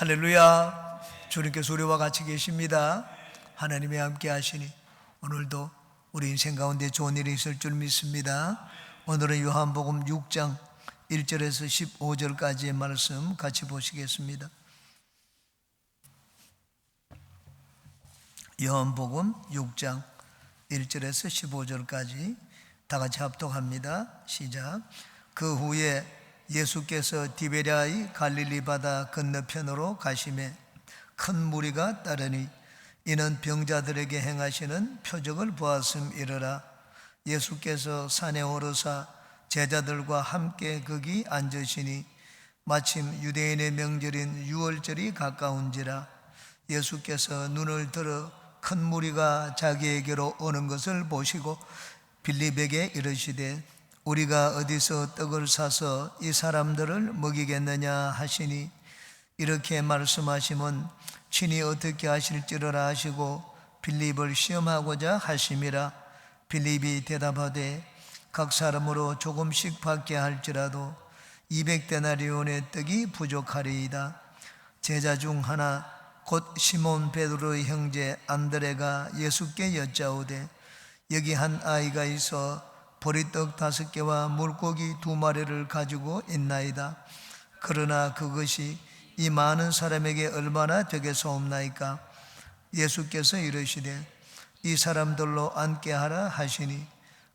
할렐루야. 주님께서 우리와 같이 계십니다. 하나님이 함께 하시니 오늘도 우리 인생 가운데 좋은 일이 있을 줄 믿습니다. 오늘은 요한복음 6장 1절에서 15절까지의 말씀 같이 보시겠습니다. 요한복음 6장 1절에서 15절까지 다 같이 합독합니다. 시작. 그 후에 예수께서 디베랴의 갈릴리 바다 건너편으로 가시매 큰 무리가 따르니 이는 병자들에게 행하시는 표적을 보았음이러라. 예수께서 산에 오르사 제자들과 함께 거기 앉으시니 마침 유대인의 명절인 유월절이 가까운지라. 예수께서 눈을 들어 큰 무리가 자기에게로 오는 것을 보시고 빌립에게 이르시되 우리가 어디서 떡을 사서 이 사람들을 먹이겠느냐 하시니 이렇게 말씀하시면 친히 어떻게 하실지를 아시고 빌립을 시험하고자 하심이라. 빌립이 대답하되 각 사람으로 조금씩 받게 할지라도 200데나리온의 떡이 부족하리이다. 제자 중 하나 곧 시몬 베드로의 형제 안드레가 예수께 여짜오되 여기 한 아이가 있어 보리떡 5개와 물고기 2마리를 가지고 있나이다. 그러나 그것이 이 많은 사람에게 얼마나 되겠사옵나이까? 예수께서 이르시되 이 사람들로 앉게 하라 하시니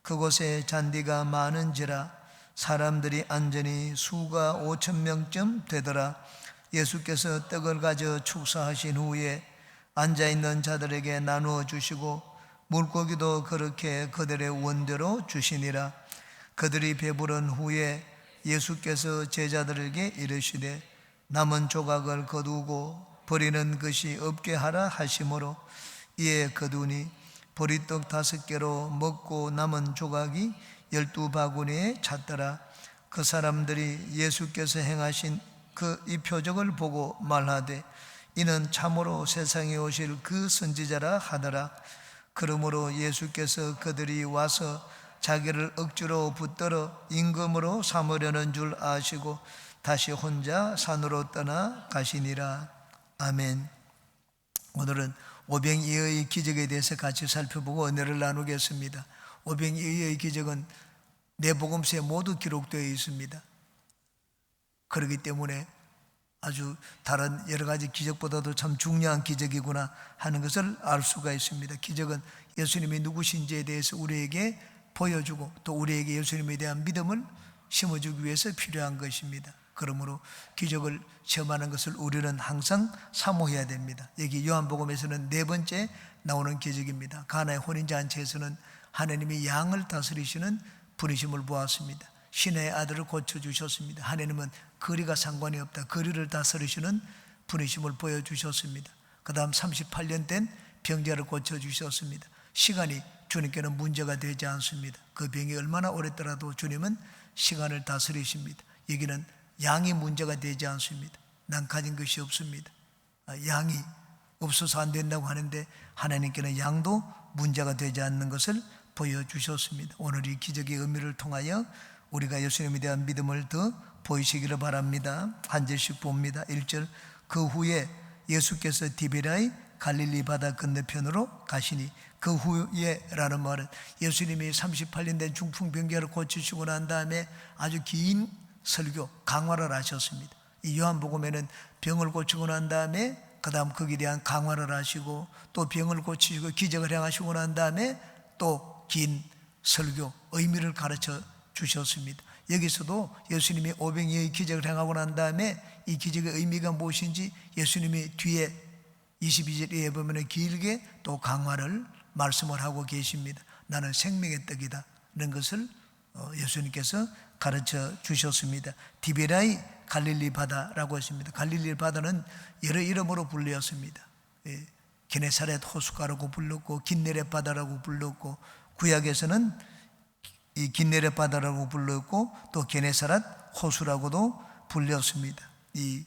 그곳에 잔디가 많은지라 사람들이 앉으니 수가 5,000명쯤 되더라. 예수께서 떡을 가져 축사하신 후에 앉아있는 자들에게 나누어 주시고 물고기도 그렇게 그들의 원대로 주시니라. 그들이 배부른 후에 예수께서 제자들에게 이르시되 남은 조각을 거두고 버리는 것이 없게 하라 하시므로 이에 거두니 보리떡 5개로 먹고 남은 조각이 12바구니에 찼더라. 그 사람들이 예수께서 행하신 이 표적을 보고 말하되 이는 참으로 세상에 오실 그 선지자라 하더라. 그러므로 예수께서 그들이 와서 자기를 억지로 붙들어 임금으로 삼으려는 줄 아시고 다시 혼자 산으로 떠나 가시니라. 아멘. 오늘은 오병이어의 기적에 대해서 같이 살펴보고 은혜를 나누겠습니다. 오병이어의 기적은 네 복음서에 모두 기록되어 있습니다. 그렇기 때문에 아주 다른 여러 가지 기적보다도 참 중요한 기적이구나 하는 것을 알 수가 있습니다. 기적은 예수님이 누구신지에 대해서 우리에게 보여주고 또 우리에게 예수님에 대한 믿음을 심어주기 위해서 필요한 것입니다. 그러므로 기적을 체험하는 것을 우리는 항상 사모해야 됩니다. 여기 요한복음에서는 4번째 나오는 기적입니다. 가나의 혼인잔치에서는 하나님이 양을 다스리시는 분이심을 보았습니다. 신의 아들을 고쳐주셨습니다. 하나님은 거리가 상관이 없다. 거리를 다스리시는 분이심을 보여주셨습니다. 그 다음 38년 된 병자를 고쳐주셨습니다. 시간이 주님께는 문제가 되지 않습니다. 그 병이 얼마나 오랬더라도 주님은 시간을 다스리십니다. 여기는 양이 문제가 되지 않습니다. 난 가진 것이 없습니다. 양이 없어서 안 된다고 하는데 하나님께는 양도 문제가 되지 않는 것을 보여주셨습니다. 오늘 이 기적의 의미를 통하여 우리가 예수님에 대한 믿음을 더 보이시기를 바랍니다. 한 절씩 봅니다. 1절. 그 후에 예수께서 디베랴의 갈릴리 바다 건너편으로 가시니 그 후에라는 말은 예수님이 38년 된 중풍병자를 고치시고 난 다음에 아주 긴 설교 강화를 하셨습니다. 이 요한복음에는 병을 고치고 난 다음에 그 다음 거기에 대한 강화를 하시고 또 병을 고치시고 기적을 행하시고 난 다음에 또 긴 설교 의미를 가르쳐 주셨습니다. 여기서도 예수님이 오병이어의 기적을 행하고 난 다음에 이 기적의 의미가 무엇인지 예수님이 뒤에 22절에 보면 길게 또 강화를 말씀을 하고 계십니다. 나는 생명의 떡이다 이런 것을 예수님께서 가르쳐 주셨습니다. 디베랴의 갈릴리 바다라고 했습니다. 갈릴리 바다는 여러 이름으로 불렸습니다. 게네사렛 호숫가라고 불렀고 긴네렛 바다라고 불렀고 구약에서는 이 긴네렛 바다라고 불렀고 또 게네사렛 호수라고도 불렸습니다. 이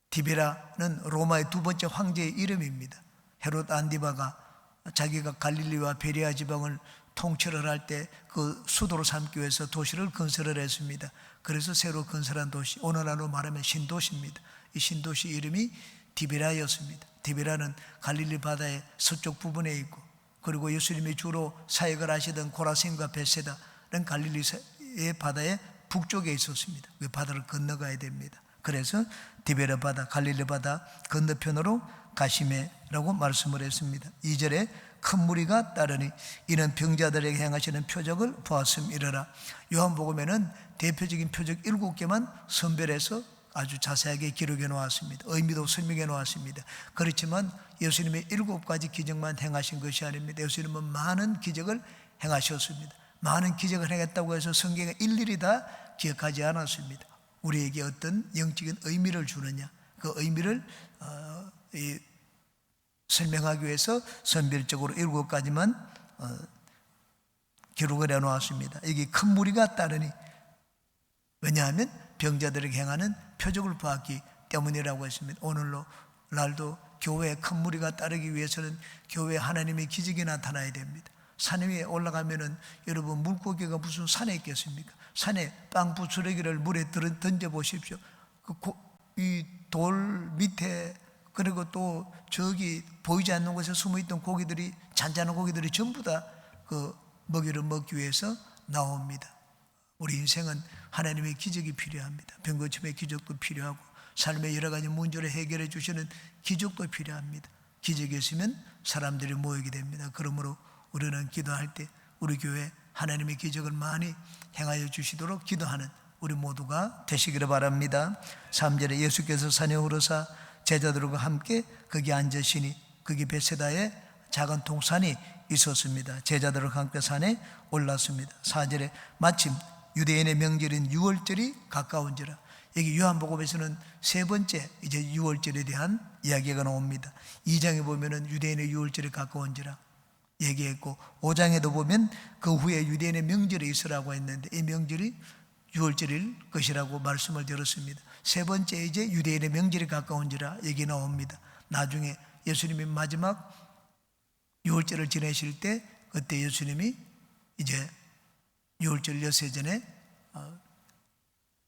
디베라는 로마의 2번째 황제의 이름입니다. 헤롯 안디바가 자기가 갈릴리와 베레아 지방을 통치를 할 때 그 수도로 삼기 위해서 도시를 건설을 했습니다. 그래서 새로 건설한 도시, 오늘날로 말하면 신도시입니다. 이 신도시 이름이 디베라였습니다. 디베라는 갈릴리 바다의 서쪽 부분에 있고, 그리고 예수님이 주로 사역을 하시던 고라신과 벳세다는 갈릴리의 바다의 북쪽에 있었습니다. 그 바다를 건너가야 됩니다. 그래서 디베라 바다, 갈릴리 바다 건너편으로 가시매라고 말씀을 했습니다. 2절에 큰 무리가 따르니 이는 병자들에게 행하시는 표적을 보았음이러라. 요한복음에는 대표적인 표적 7개만 선별해서 아주 자세하게 기록해 놓았습니다. 의미도 설명해 놓았습니다. 그렇지만 예수님의 7가지 기적만 행하신 것이 아닙니다. 예수님은 많은 기적을 행하셨습니다. 많은 기적을 행했다고 해서 성경에 일일이 다 기억하지 않았습니다. 우리에게 어떤 영적인 의미를 주느냐, 그 의미를 설명하기 위해서 선별적으로 7가지만 기록을 해놓았습니다. 이게 큰 무리가 따르니, 왜냐하면 병자들에게 행하는 표적을 보았기 때문이라고 했습니다. 오늘로 날도 교회에 큰 무리가 따르기 위해서는 교회에 하나님의 기적이 나타나야 됩니다. 산 위에 올라가면은 여러분, 물고기가 무슨 산에 있겠습니까? 산에 빵 부스러기를 물에 던져 보십시오. 이 돌 밑에, 그리고 또 저기 보이지 않는 곳에 숨어있던 고기들이, 잔잔한 고기들이 전부 다 그 먹이를 먹기 위해서 나옵니다. 우리 인생은 하나님의 기적이 필요합니다. 병고침의 기적도 필요하고, 삶의 여러 가지 문제를 해결해 주시는 기적도 필요합니다. 기적이 있으면 사람들이 모이게 됩니다. 그러므로 우리는 기도할 때 우리 교회 하나님의 기적을 많이 행하여 주시도록 기도하는 우리 모두가 되시기를 바랍니다. 3절에 예수께서 산에 오르사 제자들과 함께 거기 앉으시니 거기 벳세다의 작은 동산이 있었습니다. 제자들과 함께 산에 올랐습니다. 4절에 마침 유대인의 명절인 유월절이 가까운지라. 여기 요한복음에서는 세 번째 이제 유월절에 대한 이야기가 나옵니다. 2장에 보면은 유대인의 유월절이 가까운지라 얘기했고, 5장에도 보면 그 후에 유대인의 명절이 있으라고 했는데 이 명절이 유월절일 것이라고 말씀을 드렸습니다. 세 번째 이제 유대인의 명절이 가까운지라 얘기 나옵니다. 나중에 예수님이 마지막 유월절을 지내실 때, 그때 예수님이 이제 유월절 엿새 전에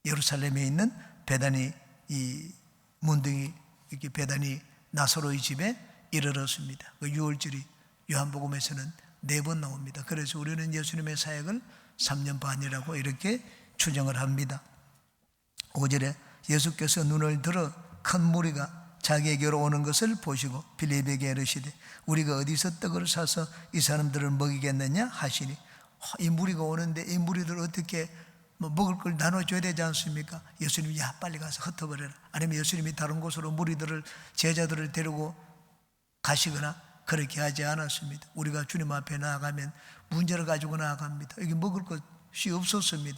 예루살렘에 있는 베다니, 이 문둥이 이렇게 베다니 나사로의 집에 이르렀습니다. 그 유월절이 요한복음에서는 4번 나옵니다. 그래서 우리는 예수님의 사역을 3년 반이라고 이렇게 추정을 합니다. 5절에 예수께서 눈을 들어 큰 무리가 자기에게로 오는 것을 보시고 빌립에게 이르시되 우리가 어디서 떡을 사서 이 사람들을 먹이겠느냐 하시니, 이 무리가 오는데 이 무리들 어떻게 먹을 걸 나눠줘야 되지 않습니까? 예수님이 야 빨리 가서 흩어버려라. 아니면 예수님이 다른 곳으로 무리들을, 제자들을 데리고 가시거나 그렇게 하지 않았습니다. 우리가 주님 앞에 나아가면 문제를 가지고 나아갑니다. 여기 먹을 것이 없었습니다.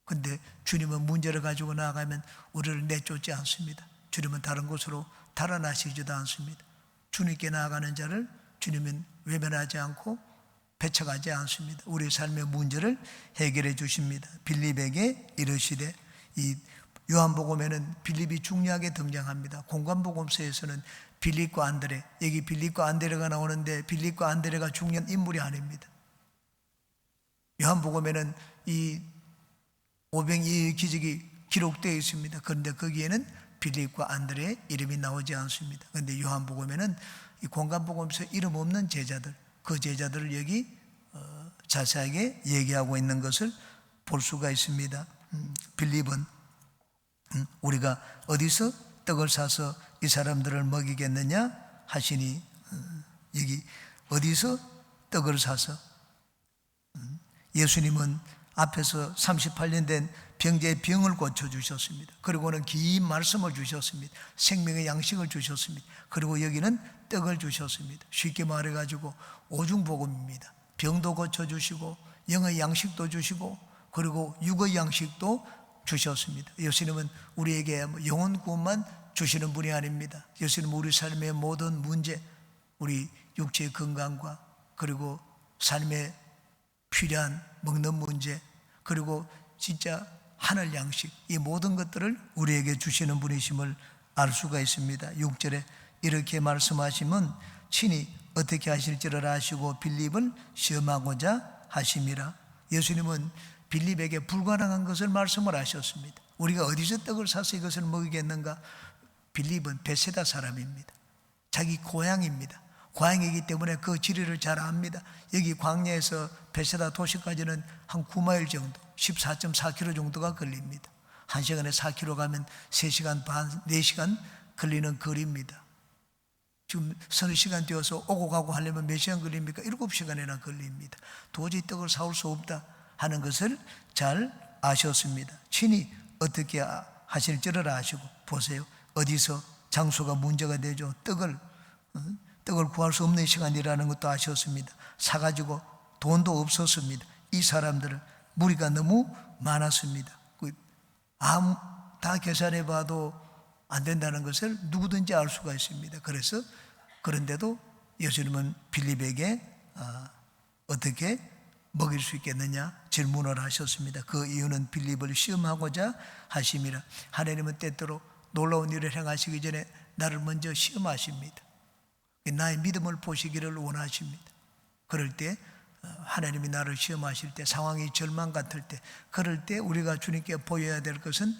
근데 주님은 문제를 가지고 나아가면 우리를 내쫓지 않습니다. 주님은 다른 곳으로 달아나시지도 않습니다. 주님께 나아가는 자를 주님은 외면하지 않고 배척하지 않습니다. 우리의 삶의 문제를 해결해 주십니다. 빌립에게 이르시되, 이 요한복음에는 빌립이 중요하게 등장합니다. 공관복음서에서는 빌립과 안드레, 여기 빌립과 안드레가 나오는데 빌립과 안드레가 중요한 인물이 아닙니다. 요한복음에는 이 오병이의 기적이 기록되어 있습니다. 그런데 거기에는 빌립과 안드레의 이름이 나오지 않습니다. 그런데 요한복음에는 이 공관복음서 이름 없는 제자들, 그 제자들을 여기 자세하게 얘기하고 있는 것을 볼 수가 있습니다. 빌립은 우리가 어디서 떡을 사서 이 사람들을 먹이겠느냐 하시니, 여기 어디서 떡을 사서, 예수님은 앞에서 38년 된 병자의 병을 고쳐주셨습니다. 그리고는 긴 말씀을 주셨습니다. 생명의 양식을 주셨습니다. 그리고 여기는 떡을 주셨습니다. 쉽게 말해가지고 오중복음입니다. 병도 고쳐주시고 영의 양식도 주시고 그리고 육의 양식도 주셨습니다. 예수님은 우리에게 영혼 구원만 주시는 분이 아닙니다. 예수님은 우리 삶의 모든 문제, 우리 육체의 건강과 그리고 삶에 필요한 먹는 문제, 그리고 진짜 하늘 양식, 이 모든 것들을 우리에게 주시는 분이심을 알 수가 있습니다. 6절에 이렇게 말씀하시면 친히 어떻게 하실지를 아시고 빌립을 시험하고자 하심이라. 예수님은 빌립에게 불가능한 것을 말씀을 하셨습니다. 우리가 어디서 떡을 사서 이것을 먹이겠는가? 빌립은 베세다 사람입니다. 자기 고향입니다. 고향이기 때문에 그 지리를 잘 압니다. 여기 광야에서 베세다 도시까지는 한 9마일 정도, 14.4km 정도가 걸립니다. 1시간에 4km 가면 3시간 반, 4시간 걸리는 거리입니다. 지금 서너 시간 뛰어서 오고 가고 하려면 몇 시간 걸립니까? 7시간이나 걸립니다. 도저히 떡을 사올 수 없다 하는 것을 잘 아셨습니다. 친히 어떻게 하실 줄을 아시고, 보세요. 어디서 장소가 문제가 되죠. 떡을 구할 수 없는 시간이라는 것도 아셨습니다. 사가지고 돈도 없었습니다. 이 사람들은 무리가 너무 많았습니다. 다 계산해 봐도 안 된다는 것을 누구든지 알 수가 있습니다. 그런데도 예수님은 빌립에게 어떻게 먹일 수 있겠느냐 질문을 하셨습니다. 그 이유는 빌립을 시험하고자 하심이라. 하나님은 때때로 놀라운 일을 행하시기 전에 나를 먼저 시험하십니다. 나의 믿음을 보시기를 원하십니다. 그럴 때 하나님이 나를 시험하실 때, 상황이 절망 같을 때, 그럴 때 우리가 주님께 보여야 될 것은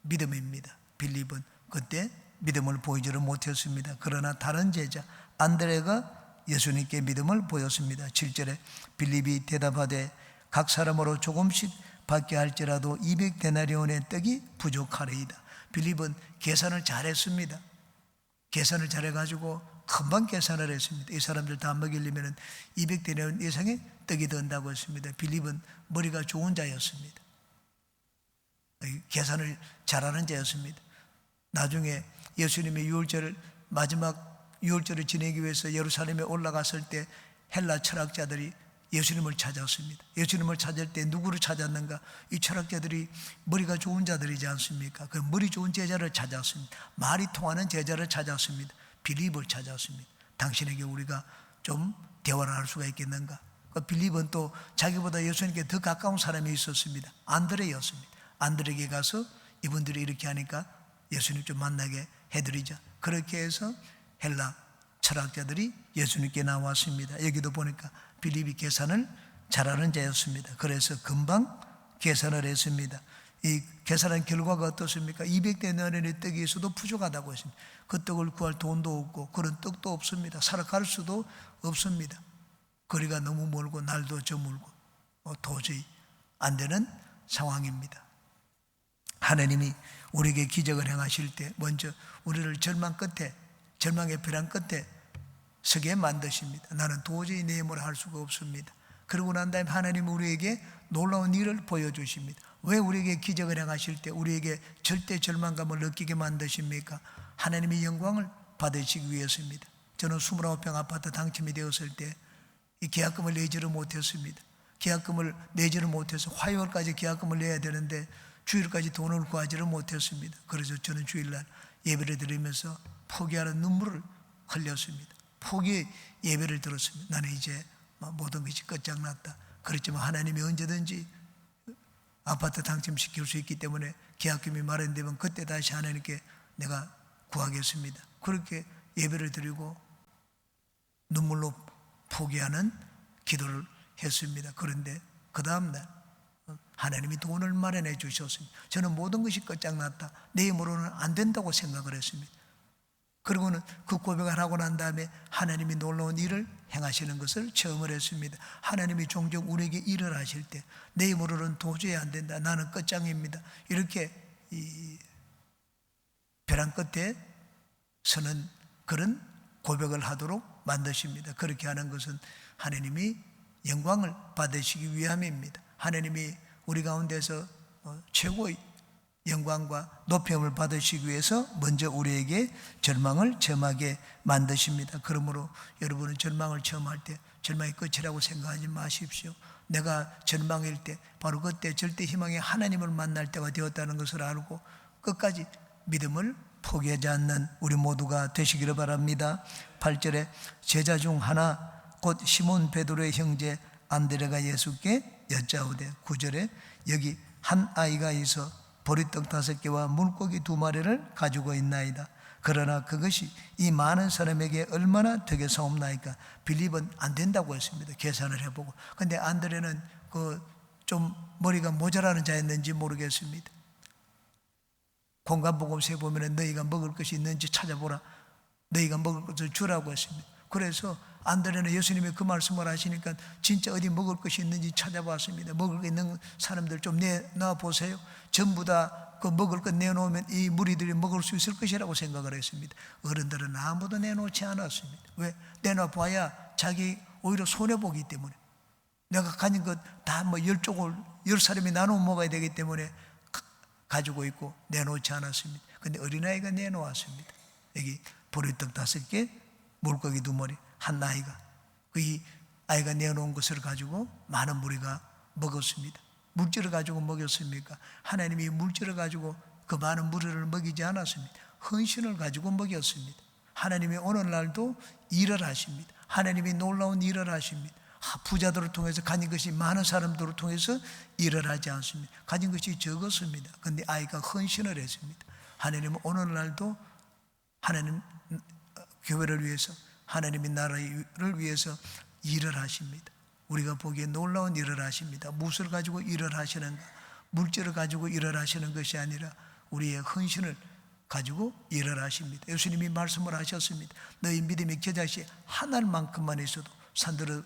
믿음입니다. 빌립은 그때 믿음을 보이지를 못했습니다. 그러나 다른 제자 안드레가 예수님께 믿음을 보였습니다. 7절에 빌립이 대답하되 각 사람으로 조금씩 받게 할지라도 200데나리온의 떡이 부족하리이다. 빌립은 계산을 잘했습니다. 계산을 잘해가지고 금방 계산을 했습니다. 이 사람들 다 먹이려면 200데나리온 이상의 떡이 든다고 했습니다. 빌립은 머리가 좋은 자였습니다. 계산을 잘하는 자였습니다. 나중에 예수님의 유월절을 마지막 유월절을 지내기 위해서 예루살렘에 올라갔을 때 헬라 철학자들이 예수님을 찾았습니다. 예수님을 찾을 때 누구를 찾았는가? 이 철학자들이 머리가 좋은 자들이지 않습니까? 그 머리 좋은 제자를 찾았습니다. 말이 통하는 제자를 찾았습니다. 빌립을 찾았습니다. 당신에게 우리가 좀 대화를 할 수가 있겠는가? 빌립은 또 자기보다 예수님께 더 가까운 사람이 있었습니다. 안드레였습니다. 안드레에게 가서 이분들이 이렇게 하니까 예수님 좀 만나게 해드리자. 그렇게 해서 헬라 철학자들이 예수님께 나왔습니다. 여기도 보니까 빌립이 계산을 잘하는 자였습니다. 그래서 금방 계산을 했습니다. 이 계산한 결과가 어떻습니까? 200데나리온의 떡이 있어도 부족하다고 했습니다. 그 떡을 구할 돈도 없고 그런 떡도 없습니다. 살아갈 수도 없습니다. 거리가 너무 멀고 날도 저물고 도저히 안 되는 상황입니다. 하나님이 우리에게 기적을 행하실 때 먼저 우리를 절망의 벼랑 끝에 서게 만드십니다. 나는 도저히 내 힘으로 할 수가 없습니다. 그러고 난 다음에 하나님은 우리에게 놀라운 일을 보여주십니다. 왜 우리에게 기적을 행하실 때 우리에게 절대 절망감을 느끼게 만드십니까? 하나님의 영광을 받으시기 위해서입니다. 저는 29평 아파트 당첨이 되었을 때 이 계약금을 내지를 못했습니다. 계약금을 내지를 못해서 화요일까지 계약금을 내야 되는데 주일까지 돈을 구하지를 못했습니다. 그래서 저는 주일날 예배를 드리면서 포기하는 눈물을 흘렸습니다. 포기 예배를 들었습니다. 나는 이제 모든 것이 끝장났다. 그렇지만 하나님이 언제든지 아파트 당첨시킬 수 있기 때문에 계약금이 마련되면 그때 다시 하나님께 내가 구하겠습니다. 그렇게 예배를 드리고 눈물로 포기하는 기도를 했습니다. 그런데 그 다음날 하나님이 돈을 마련해 주셨습니다. 저는 모든 것이 끝장났다. 내 힘으로는 안 된다고 생각을 했습니다. 그리고는 그 고백을 하고 난 다음에 하나님이 놀라운 일을 행하시는 것을 체험을 했습니다. 하나님이 종종 우리에게 일을 하실 때 내 힘으로는 도저히 안 된다. 나는 끝장입니다. 이렇게 벼랑 끝에 서는 그런 고백을 하도록 만드십니다. 그렇게 하는 것은 하나님이 영광을 받으시기 위함입니다. 하나님이 우리 가운데서 최고의 영광과 높임을 받으시기 위해서 먼저 우리에게 절망을 체험하게 만드십니다. 그러므로 여러분은 절망을 체험할 때 절망이 끝이라고 생각하지 마십시오. 내가 절망일 때 바로 그때 절대 희망의 하나님을 만날 때가 되었다는 것을 알고 끝까지 믿음을 포기하지 않는 우리 모두가 되시기를 바랍니다. 8절에 제자 중 하나 곧 시몬 베드로의 형제 안드레가 예수께 여짜오되 9절에 여기 한 아이가 있어 보리떡 5개와 물고기 2마리를 가지고 있나이다. 그러나 그것이 이 많은 사람에게 얼마나 되겠사옵나이까. 빌립은 안 된다고 했습니다. 계산을 해보고. 근데 안드레는 좀 머리가 모자라는 자였는지 모르겠습니다. 공간복음서에 보면 너희가 먹을 것이 있는지 찾아보라. 너희가 먹을 것을 주라고 했습니다. 그래서 안드레는 예수님이 그 말씀을 하시니까 진짜 어디 먹을 것이 있는지 찾아봤습니다. 먹을 거 있는 사람들 좀 내놔 보세요. 전부 다 그 먹을 것 내놓으면 이 무리들이 먹을 수 있을 것이라고 생각을 했습니다. 어른들은 아무도 내놓지 않았습니다. 왜? 내놔 봐야 자기 오히려 손해보기 때문에, 내가 가진 것 다 뭐 10쪽을 10사람이 나눠 먹어야 되기 때문에 가지고 있고 내놓지 않았습니다. 근데 어린아이가 내놓았습니다. 여기 보리떡 5개, 물고기 2마리, 한 아이가, 그 아이가 내놓은 것을 가지고 많은 무리가 먹었습니다. 물질을 가지고 먹였습니까? 하나님이 물질을 가지고 그 많은 무리를 먹이지 않았습니다. 헌신을 가지고 먹였습니다. 하나님이 오늘날도 일을 하십니다. 하나님이 놀라운 일을 하십니다. 부자들을 통해서 가진 것이 많은 사람들을 통해서 일을 하지 않습니다. 가진 것이 적었습니다. 그런데 아이가 헌신을 했습니다. 하나님은 오늘날도 하나님 교회를 위해서, 하나님의 나라를 위해서 일을 하십니다. 우리가 보기에 놀라운 일을 하십니다. 무엇을 가지고 일을 하시는가? 물질을 가지고 일을 하시는 것이 아니라 우리의 헌신을 가지고 일을 하십니다. 예수님이 말씀을 하셨습니다. 너희 믿음의 겨자씨 한 알만큼만 있어도 산들을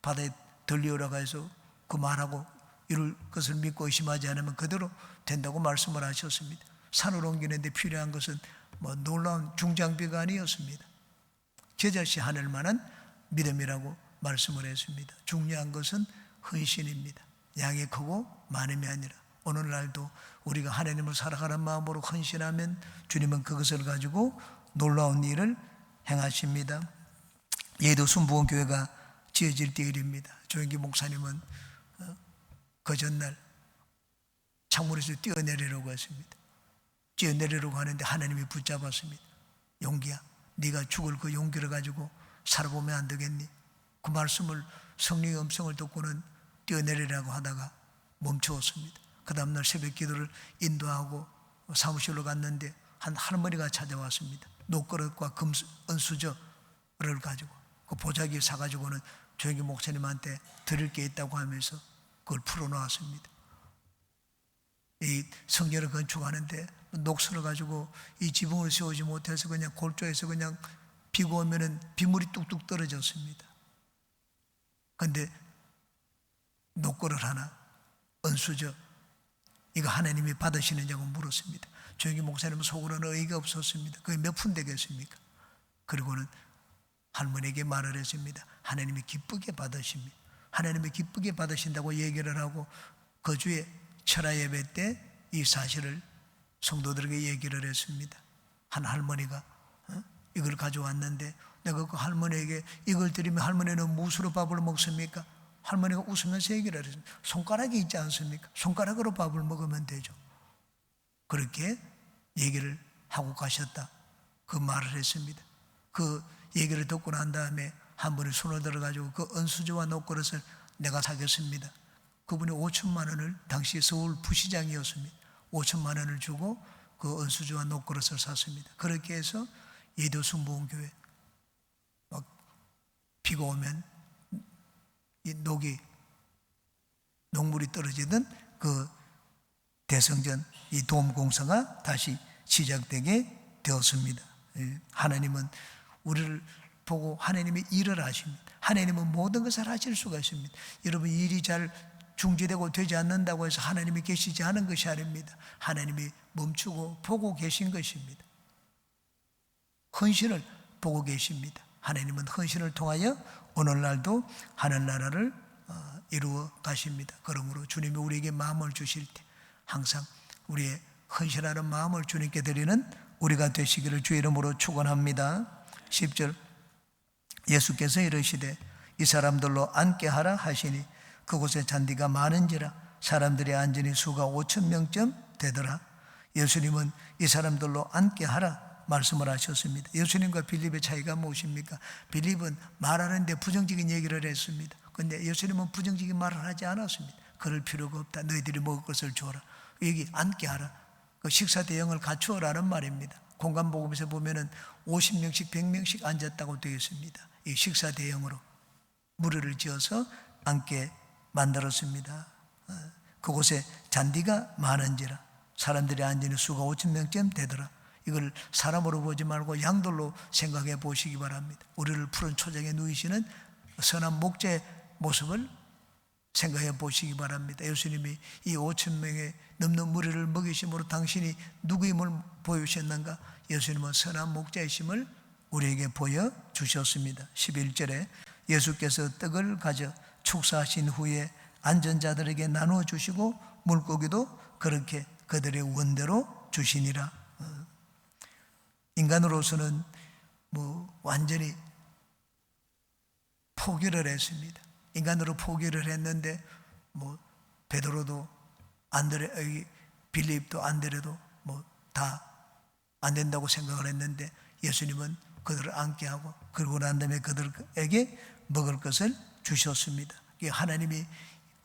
바다에 들리오라고 해서 그 말하고 이룰 것을 믿고 의심하지 않으면 그대로 된다고 말씀을 하셨습니다. 산을 옮기는데 필요한 것은 뭐 놀라운 중장비가 아니었습니다. 겨자씨 하늘 만한 믿음이라고 말씀을 했습니다. 중요한 것은 헌신입니다. 양이 크고 많음이 아니라, 오늘날도 우리가 하나님을 살아가는 마음으로 헌신하면 주님은 그것을 가지고 놀라운 일을 행하십니다. 예도 순복음교회가 지어질 때 일입니다. 조영기 목사님은 그 전날 창문에서 뛰어내리려고 했습니다. 뛰어내리려고 하는데 하나님이 붙잡았습니다. 용기야, 네가 죽을 그 용기를 가지고 살아보면 안 되겠니? 그 말씀을, 성령의 음성을 듣고는 뛰어내리라고 하다가 멈추었습니다. 그 다음날 새벽 기도를 인도하고 사무실로 갔는데 한 할머니가 찾아왔습니다. 녹그릇과 은수저를 가지고 그 보자기 사가지고는 조영기 목사님한테 드릴 게 있다고 하면서 그걸 풀어놓았습니다. 이 성전을 건축하는데 녹슨을 가지고 이 지붕을 세우지 못해서 그냥 골조에서 그냥 비가 오면은 빗물이 뚝뚝 떨어졌습니다. 그런데 녹그릇 하나, 은수저, 이거 하나님이 받으시느냐고 물었습니다. 조영기 목사님은 속으로는 의의가 없었습니다. 그게 몇 푼 되겠습니까? 그리고는 할머니에게 말을 했습니다. 하나님이 기쁘게 받으십니다. 하나님이 기쁘게 받으신다고 얘기를 하고 그 주에 철야 예배 때 이 사실을 성도들에게 얘기를 했습니다. 한 할머니가 이걸 가져왔는데 내가 그 할머니에게 이걸 드리면 할머니는 무엇으로 밥을 먹습니까? 할머니가 웃으면서 얘기를 했습니다. 손가락이 있지 않습니까? 손가락으로 밥을 먹으면 되죠. 그렇게 얘기를 하고 가셨다, 그 말을 했습니다. 그 얘기를 듣고 난 다음에 한 분이 손을 들어가지고 그 은수저와 녹그릇을 내가 사겠습니다. 그분이 5천만 원을, 당시 서울 부시장이었습니다. 5천만 원을 주고 그 은수저와 녹그릇을 샀습니다. 그렇게 해서 예도 순복음교회 막 비가 오면 이 녹물이 떨어지던 그 대성전 이 도움공사가 다시 시작되게 되었습니다. 하나님은 우리를 보고 하나님이 일을 하십니다. 하나님은 모든 것을 하실 수가 있습니다. 여러분, 일이 잘 중지되고 되지 않는다고 해서 하나님이 계시지 않은 것이 아닙니다. 하나님이 멈추고 보고 계신 것입니다. 헌신을 보고 계십니다. 하나님은 헌신을 통하여 오늘날도 하늘나라를 이루어 가십니다. 그러므로 주님이 우리에게 마음을 주실 때 항상 우리의 헌신하는 마음을 주님께 드리는 우리가 되시기를 주의 이름으로 축원합니다. 10절, 예수께서 이르시되 이 사람들로 앉게 하라 하시니 그곳에 잔디가 많은지라 사람들이 앉으니 수가 5,000명쯤 되더라. 예수님은 이 사람들로 앉게 하라 말씀을 하셨습니다. 예수님과 빌립의 차이가 무엇입니까? 빌립은 말하는데 부정적인 얘기를 했습니다. 그런데 예수님은 부정적인 말을 하지 않았습니다. 그럴 필요가 없다. 너희들이 먹을 것을 주어라. 여기 앉게 하라. 그 식사 대형을 갖추어라는 말입니다. 공간복음에서 보면은 50명씩 100명씩 앉았다고 되어 있습니다. 이 식사 대형으로 무리를 지어서 앉게 만들었습니다. 그곳에 잔디가 많은지라 사람들이 앉은 수가 5,000명쯤 되더라. 이걸 사람으로 보지 말고 양들로 생각해 보시기 바랍니다. 우리를 푸른 초장에 누이시는 선한 목자의 모습을 생각해 보시기 바랍니다. 예수님이 이 5,000명의 넘는 무리를 먹이심으로 당신이 누구임을 보여주셨는가? 예수님은 선한 목자이심을 우리에게 보여주셨습니다. 11절에 예수께서 떡을 가져 축사하신 후에 앉은 자들에게 나누어 주시고 물고기도 그렇게 그들의 원대로 주시니라. 인간으로서는 완전히 포기를 했습니다. 인간으로 포기를 했는데 베드로도 빌립도 안드레도 다 안 된다고 생각을 했는데 예수님은 그들을 앉게 하고 그러고 난 다음에 그들에게 먹을 것을 주셨습니다. 하나님이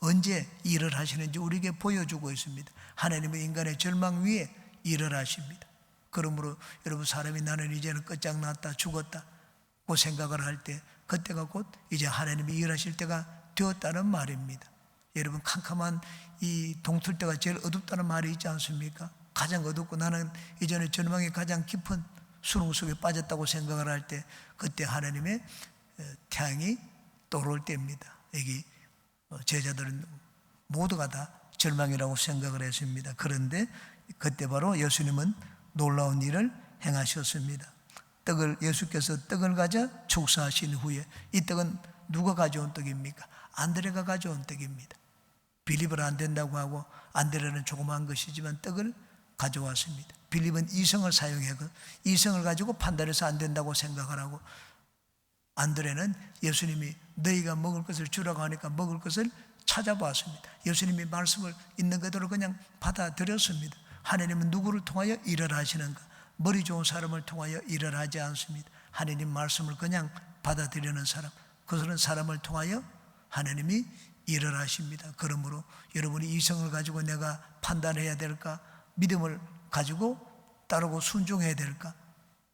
언제 일을 하시는지 우리에게 보여주고 있습니다. 하나님은 인간의 절망 위에 일을 하십니다. 그러므로 여러분, 사람이 나는 이제는 끝장났다, 죽었다고 생각을 할 때 그때가 곧 이제 하나님이 일하실 때가 되었다는 말입니다. 여러분, 캄캄한 이 동틀 때가 제일 어둡다는 말이 있지 않습니까? 가장 어둡고 나는 이전에 절망의 가장 깊은 수렁 속에 빠졌다고 생각을 할 때 그때 하나님의 태양이 떠오를 때입니다. 여기 제자들은 모두가 다 절망이라고 생각을 했습니다. 그런데 그때 바로 예수님은 놀라운 일을 행하셨습니다. 예수께서 떡을 가져 축사하신 후에, 이 떡은 누가 가져온 떡입니까? 안드레가 가져온 떡입니다. 빌립은 안 된다고 하고 안드레는 조그마한 것이지만 떡을 가져왔습니다. 빌립은 이성을 사용하고 이성을 가지고 판단해서 안 된다고 생각을 하고, 안드레는 예수님이 너희가 먹을 것을 주라고 하니까 먹을 것을 찾아보았습니다. 예수님이 말씀을 있는 그대로 그냥 받아들였습니다. 하나님은 누구를 통하여 일을 하시는가? 머리 좋은 사람을 통하여 일을 하지 않습니다. 하나님 말씀을 그냥 받아들이는 사람, 그들은 사람을 통하여 하나님이 일을 하십니다. 그러므로 여러분이 이성을 가지고 내가 판단해야 될까? 믿음을 가지고 따르고 순종해야 될까?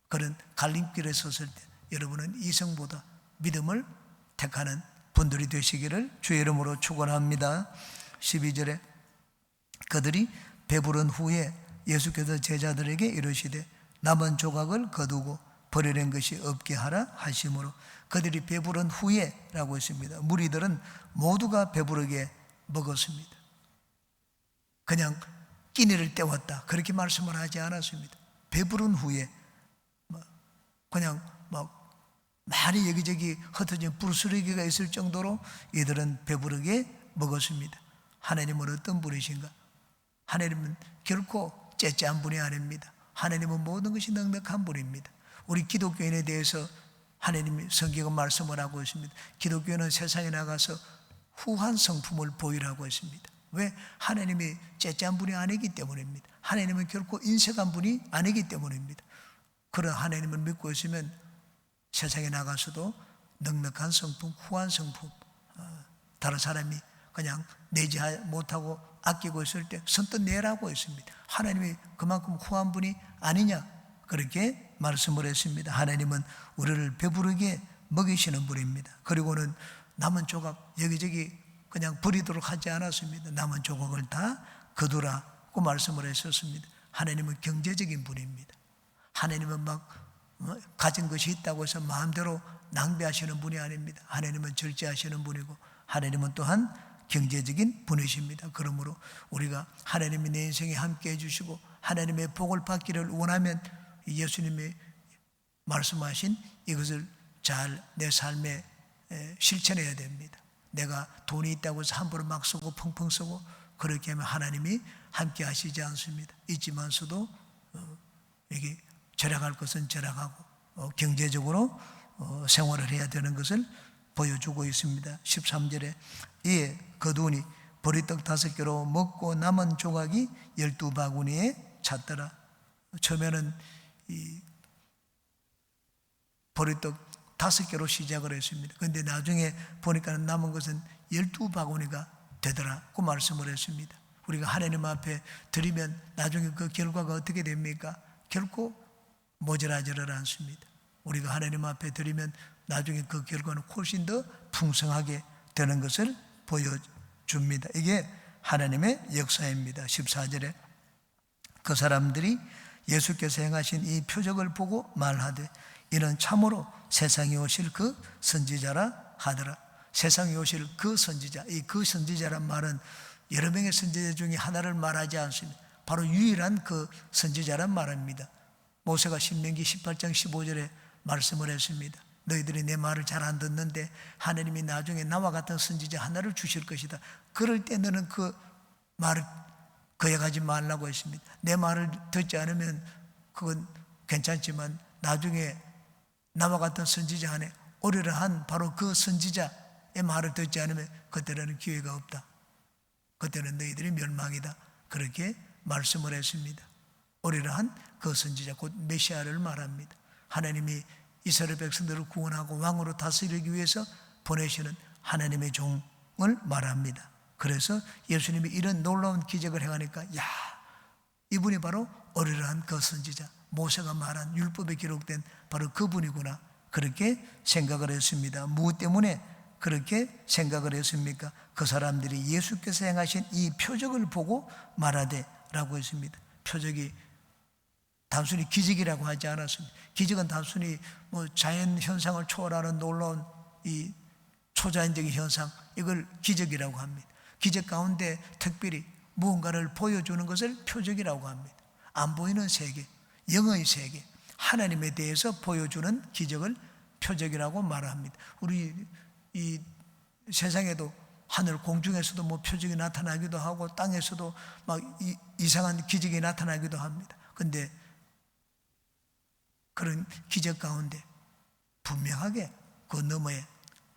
그런 갈림길에 섰을 때 여러분은 이성보다 믿음을 택하는 분들이 되시기를 주의 이름으로 축원합니다. 12절에 그들이 배부른 후에 예수께서 제자들에게 이르시되 남은 조각을 거두고 버리는 것이 없게 하라 하심으로, 그들이 배부른 후에 라고 했습니다. 무리들은 모두가 배부르게 먹었습니다. 그냥 끼니를 때웠다 그렇게 말씀을 하지 않았습니다. 배부른 후에 그냥 많이 여기저기 흩어진 불쓰레기가 있을 정도로 이들은 배부르게 먹었습니다. 하나님은 어떤 분이신가? 하나님은 결코 째째한 분이 아닙니다. 하나님은 모든 것이 넉넉한 분입니다. 우리 기독교인에 대해서 하나님이 성경은 말씀을 하고 있습니다. 기독교인은 세상에 나가서 후한 성품을 보이라고 했습니다. 왜? 하나님이 째째한 분이 아니기 때문입니다. 하나님은 결코 인색한 분이 아니기 때문입니다. 그런 하나님을 믿고 있으면 세상에 나가서도 넉넉한 성품, 후한 성품, 다른 사람이 그냥 내지 못하고 아끼고 있을 때 선뜻 내라고 했습니다. 하나님이 그만큼 후한 분이 아니냐 그렇게 말씀을 했습니다. 하나님은 우리를 배부르게 먹이시는 분입니다. 그리고는 남은 조각 여기저기 그냥 버리도록 하지 않았습니다. 남은 조각을 다 거두라고 말씀을 했었습니다. 하나님은 경제적인 분입니다. 하나님은 가진 것이 있다고 해서 마음대로 낭비하시는 분이 아닙니다. 하나님은 절제하시는 분이고 하나님은 또한 경제적인 분이십니다. 그러므로 우리가 하나님이 내 인생에 함께 해주시고 하나님의 복을 받기를 원하면 예수님이 말씀하신 이것을 잘 내 삶에 실천해야 됩니다. 내가 돈이 있다고 해서 함부로 막 쓰고 펑펑 쓰고 그렇게 하면 하나님이 함께 하시지 않습니다. 있지만서도 이게 절약할 것은 절약하고 경제적으로 생활을 해야 되는 것을 보여주고 있습니다. 13절에 이에 거두니 보리떡 5개로 먹고 남은 조각이 12바구니에 찼더라. 처음에는 이 보리떡 5개로 시작을 했습니다. 그런데 나중에 보니까 남은 것은 12바구니가 되더라고 말씀을 했습니다. 우리가 하나님 앞에 드리면 나중에 그 결과가 어떻게 됩니까? 결코 모자라지를 않습니다. 우리가 하나님 앞에 드리면 나중에 그 결과는 훨씬 더 풍성하게 되는 것을 보여줍니다. 이게 하나님의 역사입니다. 14절에 그 사람들이 예수께서 행하신 이 표적을 보고 말하되 이는 참으로 세상에 오실 그 선지자라 하더라. 세상에 오실 그 선지자, 이 그 선지자란 말은 여러 명의 선지자 중에 하나를 말하지 않습니다. 바로 유일한 그 선지자란 말입니다. 모세가 신명기 18장 15절에 말씀을 했습니다. 너희들이 내 말을 잘 안 듣는데 하나님이 나중에 나와 같은 선지자 하나를 주실 것이다. 그럴 때 너는 그 말을 거역하지 말라고 했습니다. 내 말을 듣지 않으면 그건 괜찮지만 나중에 나와 같은 선지자 안에 오리라 한 바로 그 선지자의 말을 듣지 않으면 그때는 기회가 없다. 그때는 너희들이 멸망이다. 그렇게 말씀을 했습니다. 오리라 한 그 선지자 곧 메시아를 말합니다. 하나님이 이스라엘 백성들을 구원하고 왕으로 다스리기 위해서 보내시는 하나님의 종을 말합니다. 그래서 예수님이 이런 놀라운 기적을 행하니까 이분이 바로 오리라 한 그 선지자, 모세가 말한 율법에 기록된 바로 그분이구나, 그렇게 생각을 했습니다. 무엇 때문에 그렇게 생각을 했습니까? 그 사람들이 예수께서 행하신 이 표적을 보고 말하되 라고 했습니다. 표적이 단순히 기적이라고 하지 않았습니다. 기적은 단순히 자연 현상을 초월하는 놀라운 이 초자연적인 현상, 이걸 기적이라고 합니다. 기적 가운데 특별히 무언가를 보여주는 것을 표적이라고 합니다. 안 보이는 세계, 영의 세계, 하나님에 대해서 보여주는 기적을 표적이라고 말합니다. 우리 이 세상에도 하늘 공중에서도 표적이 나타나기도 하고 땅에서도 막 이상한 기적이 나타나기도 합니다. 그런데 그런 기적 가운데 분명하게 그 너머에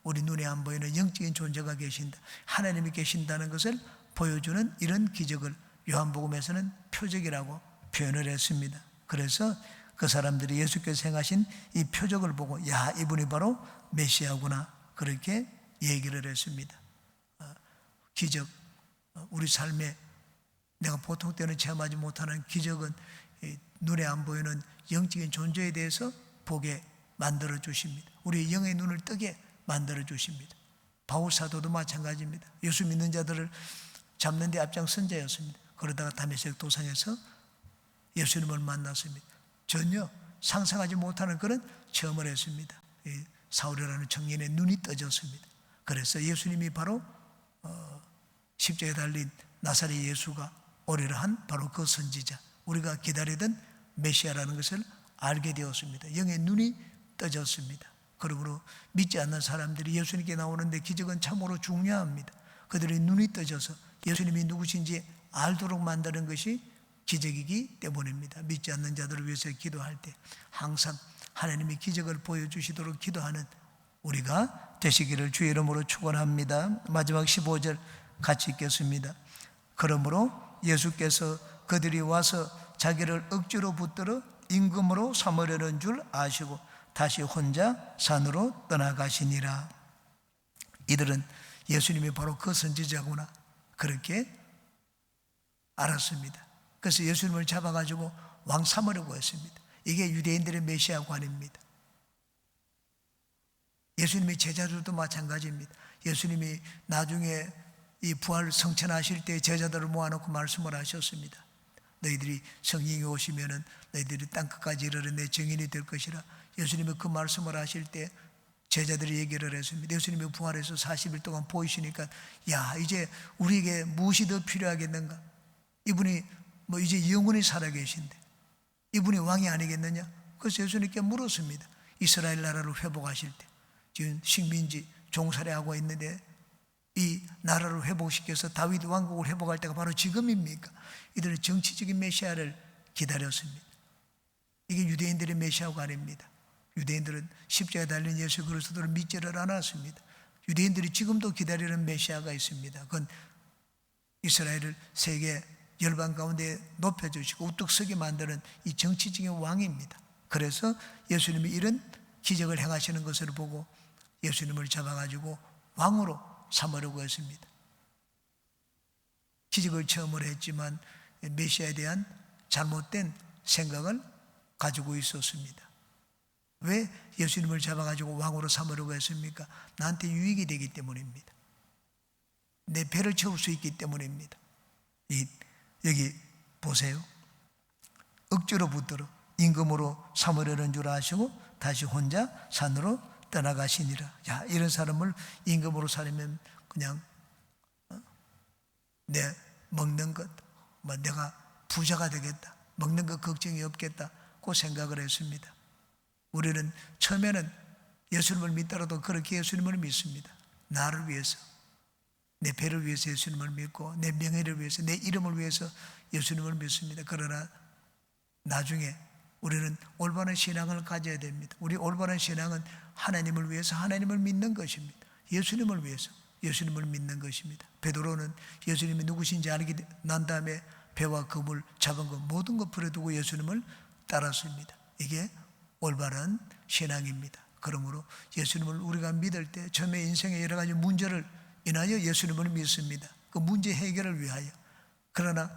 우리 눈에 안 보이는 영적인 존재가 계신다, 하나님이 계신다는 것을 보여주는 이런 기적을 요한복음에서는 표적이라고 표현을 했습니다. 그래서 그 사람들이 예수께서 행하신 이 표적을 보고 이분이 바로 메시아구나, 그렇게 얘기를 했습니다. 기적, 우리 삶에 내가 보통 때는 체험하지 못하는 기적은 눈에 안 보이는 영적인 존재에 대해서 보게 만들어 주십니다. 우리의 영의 눈을 뜨게 만들어 주십니다. 바울 사도도 마찬가지입니다. 예수 믿는 자들을 잡는 데 앞장선 자였습니다. 그러다가 다메섹 도상에서 예수님을 만났습니다. 전혀 상상하지 못하는 그런 체험을 했습니다. 사울이라는 청년의 눈이 떠졌습니다. 그래서 예수님이 바로 십자가에 달린 나사렛 예수가 오리라 한 바로 그 선지자, 우리가 기다리던 메시아라는 것을 알게 되었습니다. 영의 눈이 떠졌습니다. 그러므로 믿지 않는 사람들이 예수님께 나오는데 기적은 참으로 중요합니다. 그들의 눈이 떠져서 예수님이 누구신지 알도록 만드는 것이 기적이기 때문입니다. 믿지 않는 자들을 위해서 기도할 때 항상 하나님이 기적을 보여주시도록 기도하는 우리가 되시기를 주의 이름으로 축원합니다. 마지막 15절 같이 읽겠습니다. 그러므로 예수께서 그들이 와서 자기를 억지로 붙들어 임금으로 삼으려는 줄 아시고 다시 혼자 산으로 떠나가시니라. 이들은 예수님이 바로 그 선지자구나, 그렇게 알았습니다. 그래서 예수님을 잡아가지고 왕 삼으려고 했습니다. 이게 유대인들의 메시아관입니다. 예수님의 제자들도 마찬가지입니다. 예수님이 나중에 이 부활 성천하실 때 제자들을 모아놓고 말씀을 하셨습니다. 너희들이 성령이 오시면은 너희들이 땅끝까지 이르러 내 증인이 될 것이라. 예수님이 그 말씀을 하실 때 제자들이 얘기를 했습니다. 예수님이 부활해서 40일 동안 보이시니까 이제 우리에게 무엇이 더 필요하겠는가? 이분이 이제 영원히 살아계신데 이분이 왕이 아니겠느냐? 그래서 예수님께 물었습니다. 이스라엘 나라를 회복하실 때 지금 식민지 종살이하고 있는데 이 나라를 회복시켜서 다윗 왕국을 회복할 때가 바로 지금입니까? 이들은 정치적인 메시아를 기다렸습니다. 이게 유대인들의 메시아가 아닙니다. 유대인들은 십자가에 달린 예수 그리스도를 믿지를 않았습니다. 유대인들이 지금도 기다리는 메시아가 있습니다. 그건 이스라엘을 세계 열방 가운데 높여주시고 우뚝 서게 만드는 이 정치적인 왕입니다. 그래서 예수님이 이런 기적을 행하시는 것을 보고 예수님을 잡아가지고 왕으로 삼으려고 했습니다. 기적을 체험을 했지만 메시아에 대한 잘못된 생각을 가지고 있었습니다. 왜 예수님을 잡아가지고 왕으로 삼으려고 했습니까? 나한테 유익이 되기 때문입니다. 내 배를 채울 수 있기 때문입니다. 여기 보세요. 억지로 붙들어 임금으로 삼으려는 줄 아시고 다시 혼자 산으로 떠나가시니라. 야, 이런 사람을 임금으로 살면 그냥 내 먹는 것, 내가 부자가 되겠다, 먹는 것 걱정이 없겠다, 그 생각을 했습니다. 우리는 처음에는 예수님을 믿더라도 그렇게 예수님을 믿습니다. 나를 위해서, 내 배를 위해서 예수님을 믿고 내 명예를 위해서, 내 이름을 위해서 예수님을 믿습니다. 그러나 나중에 우리는 올바른 신앙을 가져야 됩니다. 우리 올바른 신앙은 하나님을 위해서 하나님을 믿는 것입니다. 예수님을 위해서 예수님을 믿는 것입니다. 베드로는 예수님이 누구신지 알게 난 다음에 배와 그물 잡은 것 모든 것 버려두고 예수님을 따랐습니다. 이게 올바른 신앙입니다. 그러므로 예수님을 우리가 믿을 때 처음에 인생의 여러 가지 문제를 인하여 예수님을 믿습니다. 그 문제 해결을 위하여. 그러나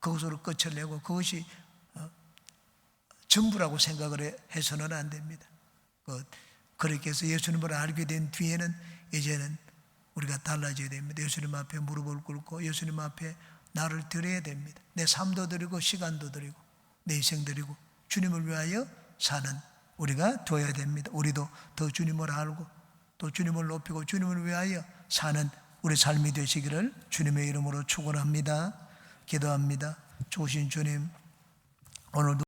그것으로 끝을 내고 그것이 전부라고 생각을 해서는 안 됩니다. 그렇게 해서 예수님을 알게 된 뒤에는 이제는 우리가 달라져야 됩니다. 예수님 앞에 무릎을 꿇고 예수님 앞에 나를 드려야 됩니다. 내 삶도 드리고 시간도 드리고 내 인생 드리고 주님을 위하여 사는 우리가 되어야 됩니다. 우리도 더 주님을 알고 또 주님을 높이고 주님을 위하여 사는 우리 삶이 되시기를 주님의 이름으로 축원합니다. 기도합니다. 좋으신 주님, 오늘도